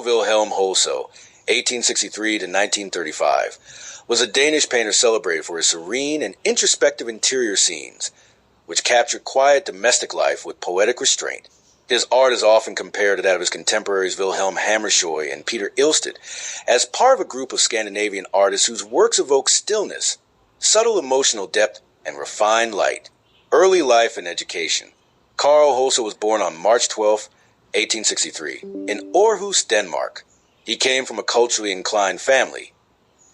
Vilhelm Holsøe, 1863 to 1935, was a Danish painter celebrated for his serene and introspective interior scenes, which captured quiet domestic life with poetic restraint. His art is often compared to that of his contemporaries Vilhelm Hammershøi and Peter Ilsted, as part of a group of Scandinavian artists whose works evoke stillness, subtle emotional depth, and refined light. Early life and education. Carl Holsøe was born on March 12, 1863, in Aarhus, Denmark. He came from a culturally inclined family.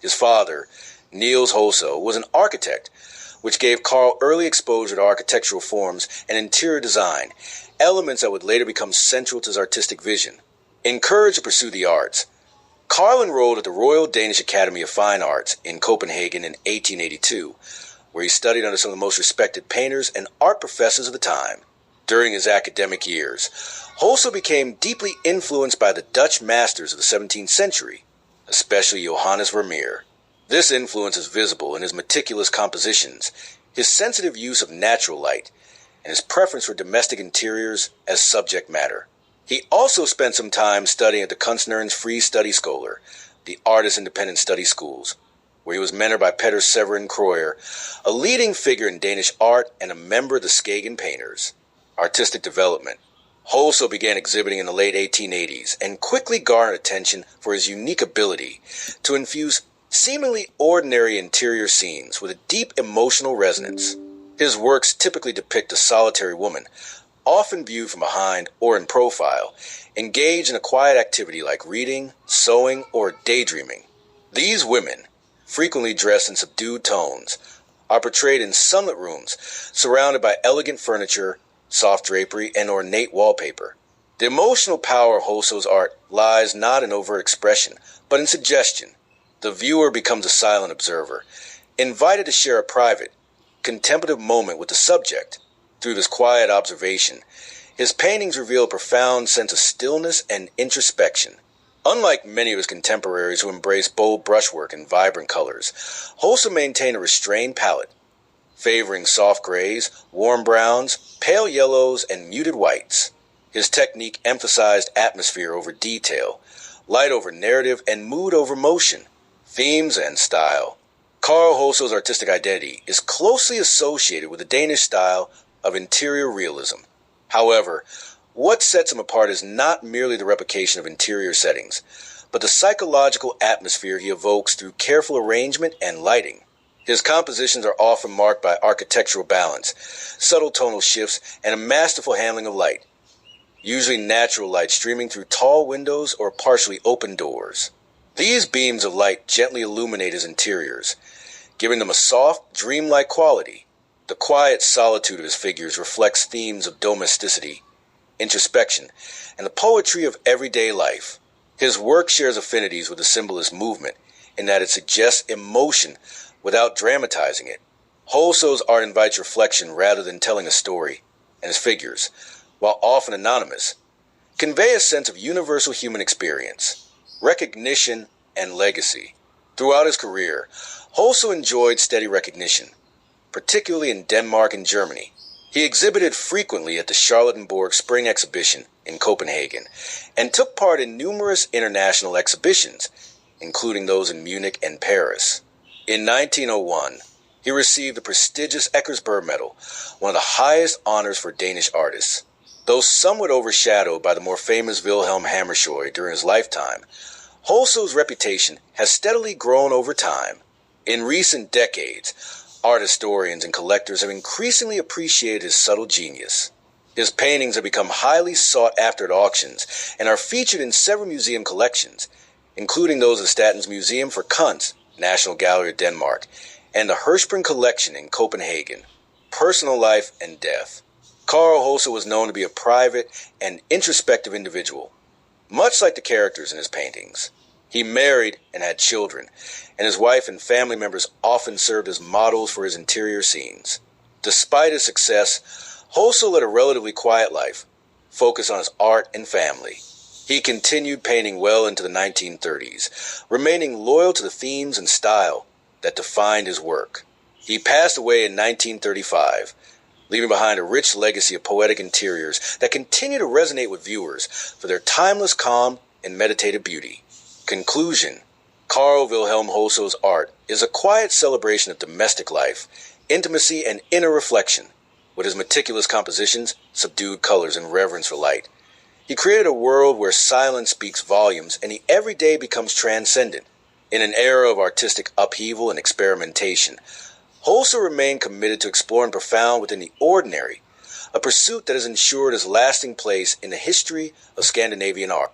His father, Niels Holsøe, was an architect, which gave Carl early exposure to architectural forms and interior design, elements that would later become central to his artistic vision. Encouraged to pursue the arts, Carl enrolled at the Royal Danish Academy of Fine Arts in Copenhagen in 1882, where he studied under some of the most respected painters and art professors of the time. During his academic years, Holsøe became deeply influenced by the Dutch masters of the 17th century, especially Johannes Vermeer. This influence is visible in his meticulous compositions, his sensitive use of natural light, and his preference for domestic interiors as subject matter. He also spent some time studying at the Kunstnernes Free Study Scholar, the Artist Independent Study Schools, where he was mentored by Peter Severin Krøyer, a leading figure in Danish art and a member of the Skagen Painters. Artistic development. Holsøe began exhibiting in the late 1880s and quickly garnered attention for his unique ability to infuse seemingly ordinary interior scenes with a deep emotional resonance. His works typically depict a solitary woman, often viewed from behind or in profile, engaged in a quiet activity like reading, sewing, or daydreaming. These women, frequently dressed in subdued tones, are portrayed in sunlit rooms surrounded by elegant furniture, soft drapery, and ornate wallpaper. The emotional power of Holsøe's art lies not in overt expression, but in suggestion. The viewer becomes a silent observer, invited to share a private, contemplative moment with the subject. Through this quiet observation, his paintings reveal a profound sense of stillness and introspection. Unlike many of his contemporaries who embraced bold brushwork and vibrant colors, Holsøe maintained a restrained palette, favoring soft grays, warm browns, pale yellows, and muted whites. His technique emphasized atmosphere over detail, light over narrative, and mood over motion, themes and style. Carl Holsøe's artistic identity is closely associated with the Danish style of interior realism. However, what sets him apart is not merely the replication of interior settings, but the psychological atmosphere he evokes through careful arrangement and lighting. His compositions are often marked by architectural balance, subtle tonal shifts, and a masterful handling of light, usually natural light streaming through tall windows or partially open doors. These beams of light gently illuminate his interiors, giving them a soft, dreamlike quality. The quiet solitude of his figures reflects themes of domesticity, introspection, and the poetry of everyday life. His work shares affinities with the symbolist movement in that it suggests emotion without dramatizing it. Holsøe's art invites reflection rather than telling a story, and his figures, while often anonymous, convey a sense of universal human experience, recognition, and legacy. Throughout his career, Holsøe enjoyed steady recognition, particularly in Denmark and Germany. He exhibited frequently at the Charlottenborg Spring Exhibition in Copenhagen and took part in numerous international exhibitions, including those in Munich and Paris. In 1901, he received the prestigious Eckersberg Medal, one of the highest honors for Danish artists. Though somewhat overshadowed by the more famous Vilhelm Hammershøi during his lifetime, Holsøe's reputation has steadily grown over time. In recent decades, art historians and collectors have increasingly appreciated his subtle genius. His paintings have become highly sought after at auctions and are featured in several museum collections, including those of Statens Museum for Kunst, National Gallery of Denmark, and the Hirschsprung Collection in Copenhagen. Personal life and death. Carl Holsøe was known to be a private and introspective individual, much like the characters in his paintings. He married and had children, and his wife and family members often served as models for his interior scenes. Despite his success, Holsøe led a relatively quiet life, focused on his art and family. He continued painting well into the 1930s, remaining loyal to the themes and style that defined his work. He passed away in 1935, leaving behind a rich legacy of poetic interiors that continue to resonate with viewers for their timeless calm and meditative beauty. Conclusion. Carl Wilhelm Holsøe's art is a quiet celebration of domestic life, intimacy, and inner reflection. With his meticulous compositions, subdued colors, and reverence for light, he created a world where silence speaks volumes and the everyday becomes transcendent. In an era of artistic upheaval and experimentation, Holsøe remained committed to exploring profound within the ordinary, a pursuit that has ensured his lasting place in the history of Scandinavian art.